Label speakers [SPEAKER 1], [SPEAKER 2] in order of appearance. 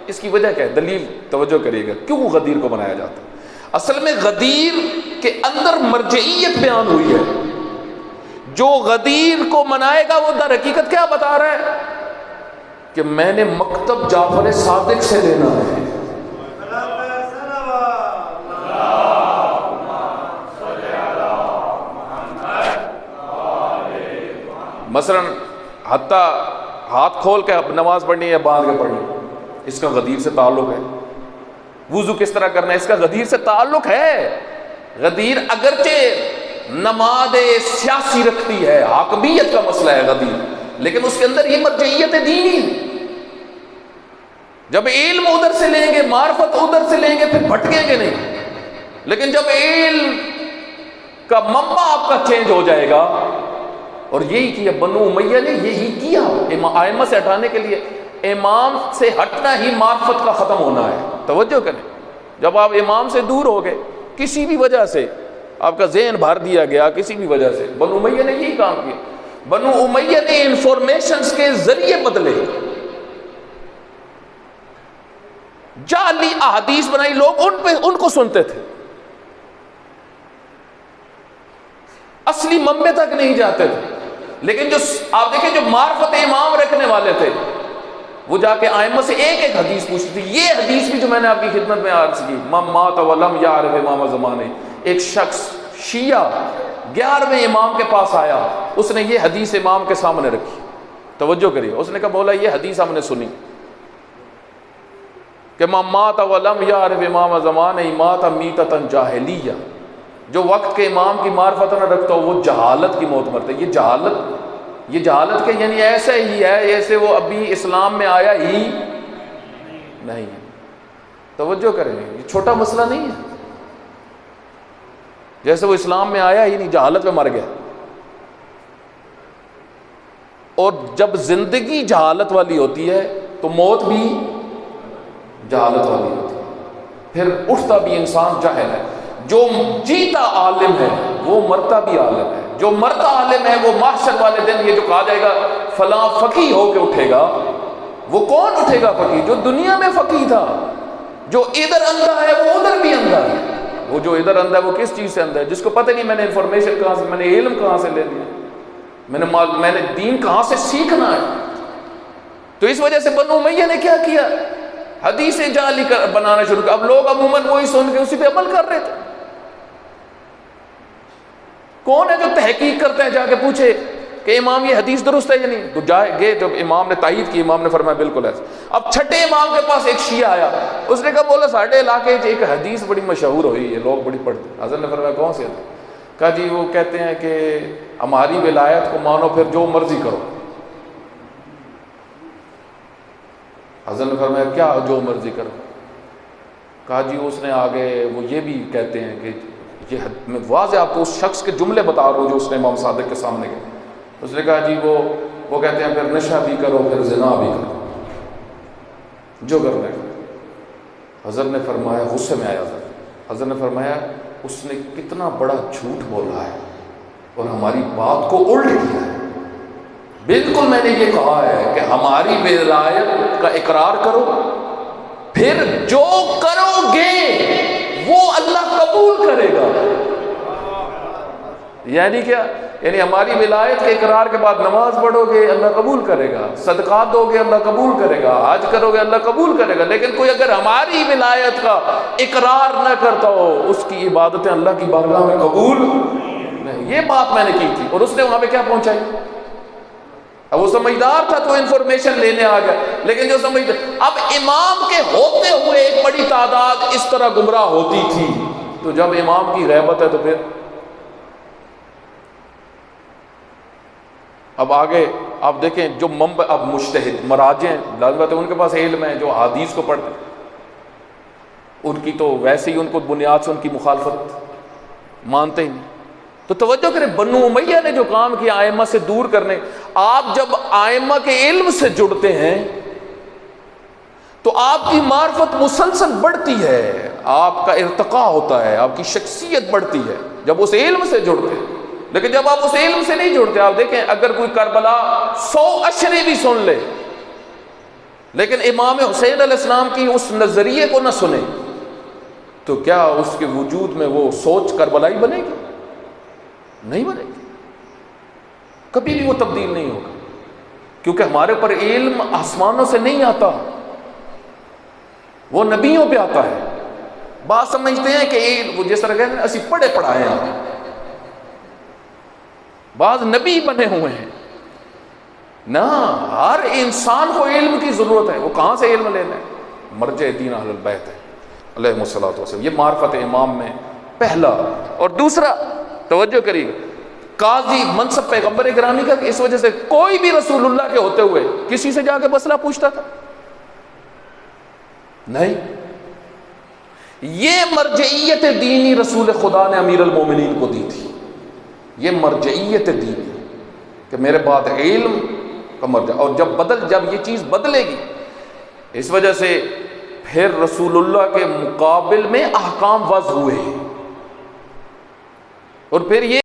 [SPEAKER 1] اس کی وجہ کیا ہے؟ دلیل توجہ کریے گا کیوں غدیر کو بنایا جاتا ہے۔ اصل میں غدیر کے اندر مرجعیت بیان ہوئی ہے۔ جو غدیر کو منائے گا وہ در حقیقت کیا بتا رہا ہے کہ میں نے مکتب جعفر صادق سے لینا ہے۔ مثلا حتیٰ ہاتھ کھول کے نماز پڑھنی ہے یا باندھ کے پڑھنی، اس کا غدیر سے تعلق ہے۔ وضو کس طرح کرنا ہے، اس کا غدیر سے تعلق ہے۔ غدیر اگرچہ نماز سیاسی رکھتی ہے، حاکمیت کا مسئلہ ہے غدیر، لیکن اس کے اندر یہ مرجعیت دینی ہے۔ جب علم ادھر سے لیں گے، معرفت ادھر سے لیں گے، پھر بھٹکیں گے نہیں۔ لیکن جب علم کا منبع آپ کا چینج ہو جائے گا، اور یہی کیا بنو امیہ نے، یہی کیا ائمہ سے ہٹانے کے لیے۔ امام سے ہٹنا ہی معرفت کا ختم ہونا ہے، توجہ کریں۔ جب آپ امام سے دور ہو گئے کسی بھی وجہ سے، آپ کا ذہن بھر دیا گیا کسی بھی وجہ سے، بنو امیہ نے یہی کام کیا۔ بنو امیہ نے انفارمیشنز کے ذریعے بدلے، جعلی احادیث بنائی، لوگ ان کو سنتے تھے، اصلی منبع تک نہیں جاتے تھے۔ لیکن جو آپ دیکھیں جو معرفت امام رکھنے والے تھے، وہ جا کے ائمہ سے ایک ایک حدیث پوچھتی تھی۔ یہ حدیث بھی جو میں نے آپ کی خدمت میں عرض کی، من مات ولم یعرف امام زمانے، ایک شخص شیعہ 11ویں امام کے پاس آیا، اس نے یہ حدیث امام کے سامنے رکھی، توجہ کریے، اس نے کہا مولا یہ حدیث ہم نے سنی کہ من مات ولم یعرف امام زمانے مات میتۃ جاہلیہ، جو وقت کے امام کی معرفت نہ رکھتا ہو وہ جہالت کی موت مرتا ہے۔ یہ جہالت کے یعنی ایسا ہی ہے جیسے وہ ابھی اسلام میں آیا ہی نہیں ہے، توجہ کریں، یہ چھوٹا مسئلہ نہیں ہے، جیسے وہ اسلام میں آیا ہی نہیں، جہالت میں مر گیا۔ اور جب زندگی جہالت والی ہوتی ہے تو موت بھی جہالت والی ہوتی ہے، پھر اٹھتا بھی انسان جاہل ہے۔ جو جیتا عالم ہے وہ مرتا بھی عالم ہے، جو مرتا عالم ہے وہ محشر والے دن یہ جو کہا جائے گا فلاں فقیہ ہو کے اٹھے گا۔ وہ کون اٹھے گا فقیہ؟ جو دنیا میں فقیہ تھا، جو ادھر اندھا ہے وہ ادھر بھی اندھا ہے۔ وہ جو ادھر اندھا ہے وہ کس چیز سے اندھا ہے؟ جس کو پتہ نہیں میں نے انفارمیشن کہاں سے، میں نے علم کہاں سے لے لیا، میں نے دین کہاں سے سیکھنا ہے۔ تو اس وجہ سے بنو امیہ نے کیا کیا؟ حدیث جعلی بنانا شروع کیا۔ اب لوگ عموماً وہی سن کے اسی پہ عمل کر رہے تھے۔ کون ہے جو تحقیق کرتا ہے، جا کے پوچھے کہ امام یہ حدیث درست ہے یا نہیں؟ تو جائے گئے، جب امام نے تائید کی، امام نے فرمایا بالکل ایسا۔ اب چھٹے امام کے پاس ایک شیعہ آیا، اس نے کہا بولا ساڑھے علاقے ایک حدیث بڑی مشہور ہوئی ہے، لوگ بڑی پڑھتے ہیں۔ حضرت نے فرمایا کون سی حدیث؟ کہا جی وہ کہتے ہیں کہ ہماری ولایت کو مانو پھر جو مرضی کرو۔ حضرت نے فرمایا کیا جو مرضی کرو؟ کہا جی اس نے آگے وہ یہ بھی کہتے ہیں کہ یہ میں واضح آپ کو اس شخص کے جملے بتا رہا ہوں جو اس نے امام صادق کے سامنے گئے۔ اس نے کہا جی وہ کہتے ہیں پھر نشہ بھی کرو پھر زنا بھی کرو، جو کرنا ہے۔ حضرت نے فرمایا، غصے میں آیا حضرت نے فرمایا اس نے کتنا بڑا جھوٹ بولا ہے اور ہماری بات کو الٹ کیا ہے۔ بالکل میں نے یہ کہا ہے کہ ہماری ولایت کا اقرار کرو، پھر جو کرو گے وہ اللہ قبول کرے گا۔ یعنی کیا؟ یعنی ہماری ولایت کے اقرار کے بعد نماز پڑھو گے اللہ قبول کرے گا، صدقات دو گے اللہ قبول کرے گا، حج کرو گے اللہ قبول کرے گا۔ لیکن کوئی اگر ہماری ولایت کا اقرار نہ کرتا ہو اس کی عبادتیں اللہ کی بارگاہ میں قبول نہیں۔ یہ بات میں نے کی تھی، اور اس نے وہاں پہ کیا پہنچائی؟ اب وہ سمجھدار تھا تو انفارمیشن لینے آ گیا، لیکن جو سمجھدار، اب امام کے ہوتے ہوئے ایک بڑی تعداد اس طرح گمراہ ہوتی تھی، تو جب امام کی غیبت ہے تو پھر اب آگے آپ دیکھیں جو منبع، اب مجتہد مراجع لازم بات ہے ان کے پاس علم ہے، جو حدیث کو پڑھتے ان کی تو ویسے ہی ان کو بنیاد سے ان کی مخالفت مانتے ہی نہیں۔ تو توجہ کریں، بنو امیہ نے جو کام کیا ائمہ سے دور کرنے، آپ جب ائمہ کے علم سے جڑتے ہیں تو آپ کی معرفت مسلسل بڑھتی ہے، آپ کا ارتقاء ہوتا ہے، آپ کی شخصیت بڑھتی ہے جب اس علم سے جڑتے ہیں۔ لیکن جب آپ اس علم سے نہیں جڑتے، آپ دیکھیں اگر کوئی کربلا 100 اشرے بھی سن لے لیکن امام حسین علیہ السلام کی اس نظریے کو نہ سنیں تو کیا اس کے وجود میں وہ سوچ کربلائی بنے گی؟ نہیں بنے گی، کبھی بھی وہ تبدیل نہیں ہوگا، کیونکہ ہمارے پر علم آسمانوں سے نہیں آتا، وہ نبیوں پہ آتا ہے۔ بات سمجھتے ہیں کہ وہ جس طرح کہتے ہیں اسی پڑھے پڑھائے ہیں، بعض نبی بنے ہوئے ہیں نہ، ہر انسان کو علم کی ضرورت ہے۔ وہ کہاں سے علم لینا ہے؟ مرجع دین اہل البیت ہے علیہ الصلوۃ والسلام۔ یہ معرفت امام میں پہلا۔ اور دوسرا توجہ کریے، قاضی منصب پیغمبر گرامی کا، اس وجہ سے کوئی بھی رسول اللہ کے ہوتے ہوئے کسی سے جا کے مسئلہ پوچھتا تھا؟ نہیں۔ یہ مرجعیت دینی رسول خدا نے امیر المومنین کو دی تھی، یہ مرجعیت دینی کہ میرے بعد علم کا مرجع، اور جب یہ چیز بدلے گی، اس وجہ سے پھر رسول اللہ کے مقابل میں احکام وضع ہوئے، اور پھر یہ